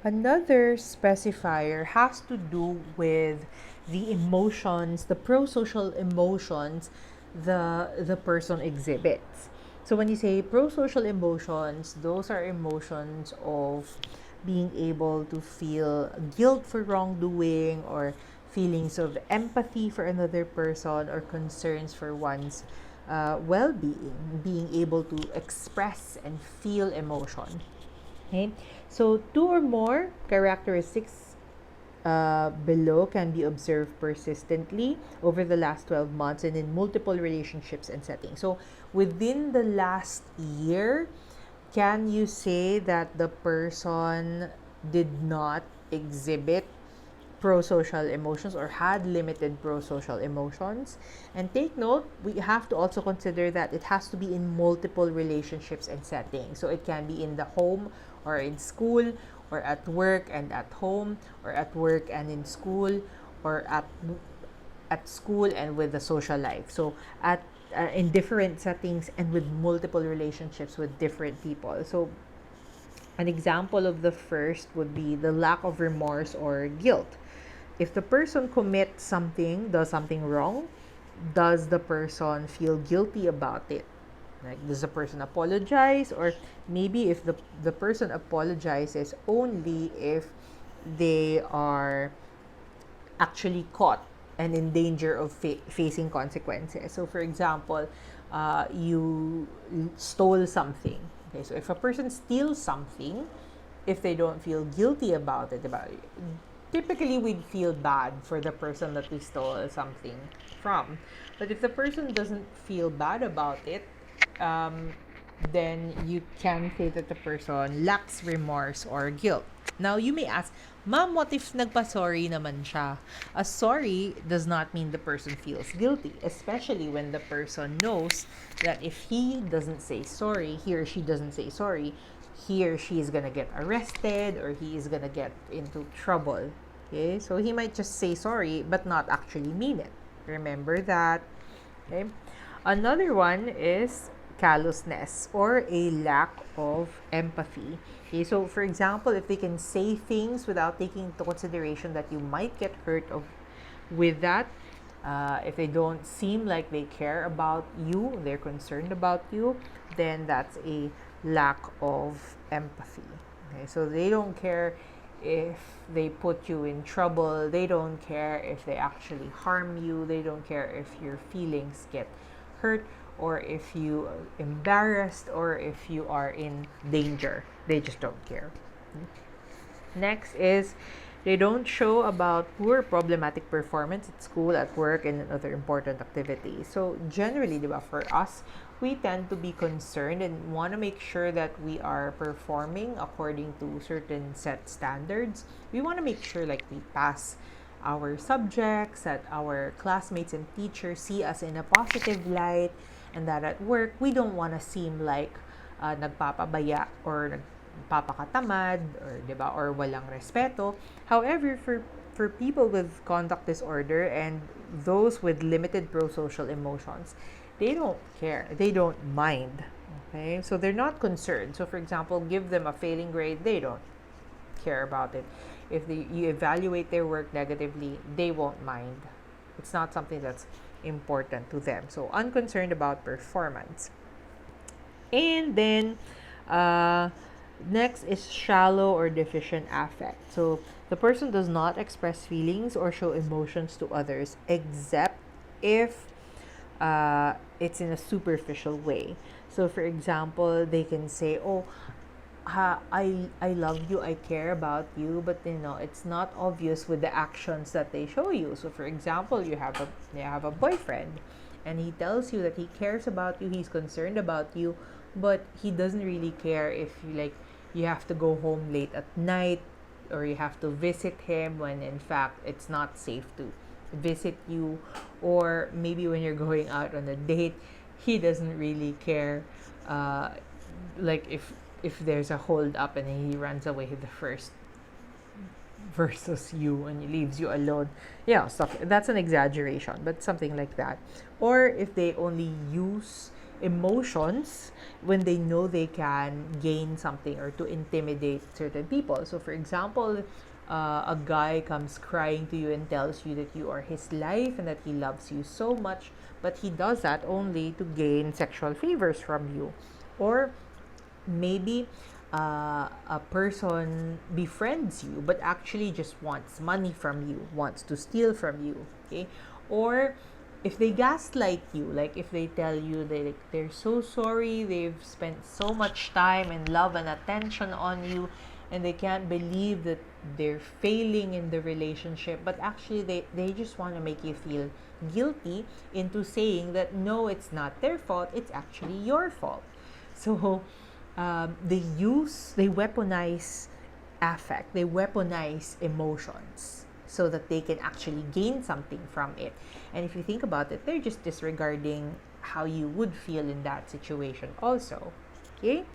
Another specifier has to do with the emotions, the pro-social emotions the person exhibits. So when you say pro-social emotions, those are emotions of being able to feel guilt for wrongdoing, or feelings of empathy for another person, or concerns for one's well-being, being able to express and feel emotion. Okay, so two or more characteristics below can be observed persistently over the last 12 months and in multiple relationships and settings. So within the last year, can you say that the person did not exhibit pro-social emotions or had limited pro-social emotions? And take note, we have to also consider that it has to be in multiple relationships and settings. So it can be in the home or in school, or at work and at home, or at work and in school, or at school and with the social life. So at in different settings and with multiple relationships with different people. So an example of the first would be the lack of remorse or guilt. If the person commits something, does something wrong, does the person feel guilty about it? Like, does the person apologize? Or maybe if the person apologizes only if they are actually caught and in danger of facing consequences. So, for example, you stole something. Okay, so if a person steals something, if they don't feel guilty about it, typically we'd feel bad for the person that we stole something from. But if the person doesn't feel bad about it, um, then you can say that the person lacks remorse or guilt. Now, you may ask, Ma'am, what if nagpa-sorry naman siya? A sorry does not mean the person feels guilty, especially when the person knows that if he doesn't say sorry, he or she doesn't say sorry, he or she is gonna get arrested, or he is gonna get into trouble. Okay, so he might just say sorry but not actually mean it. Remember that. Okay. Another one is callousness, or a lack of empathy. Okay, so for example, if they can say things without taking into consideration that you might get hurt of with that, if they don't seem like they care about you, they're concerned about you, then that's a lack of empathy. Okay, so they don't care if they put you in trouble, they don't care if they actually harm you, they don't care if your feelings get hurt, or if you are embarrassed, or if you are in danger. They just don't care. Next is they don't show about poor problematic performance at school, at work, and in other important activities. So generally, diba, for us, we tend to be concerned and want to make sure that we are performing according to certain set standards. We want to make sure like we pass our subjects, that our classmates and teachers see us in a positive light, and that at work, we don't want to seem like nagpapabaya or nagpapakatamad, or 'di ba, or walang respeto. However, for people with conduct disorder and those with limited pro-social emotions, they don't care. They don't mind. Okay? So they're not concerned. So for example, give them a failing grade, they don't care about it. If you evaluate their work negatively, they won't mind. It's not something that's important to them. So unconcerned about performance. And then uh, next is shallow or deficient affect. So the person does not express feelings or show emotions to others except if it's in a superficial way. So for example, they can say, "Oh, I love you, I care about you," but it's not obvious with the actions that they show you. So for example, you have a boyfriend, and he tells you that he cares about you, he's concerned about you, but he doesn't really care if you have to go home late at night, or you have to visit him when in fact it's not safe to visit you, or maybe when you're going out on a date, he doesn't really care, uh, like if there's a hold up and he runs away the first versus you and he leaves you alone. Stuff that's an exaggeration, but something like that. Or if they only use emotions when they know they can gain something or to intimidate certain people. So, for example, a guy comes crying to you and tells you that you are his life and that he loves you so much, but he does that only to gain sexual favors from you. Or maybe a person befriends you but actually just wants money from you, wants to steal from you, okay? Or if they gaslight you, like if they tell you they're so sorry, they've spent so much time and love and attention on you, and they can't believe that they're failing in the relationship, but actually they just want to make you feel guilty into saying that no, it's not their fault, it's actually your fault. So they weaponize affect, they weaponize emotions so that they can actually gain something from it. And if you think about it, they're just disregarding how you would feel in that situation also. Okay?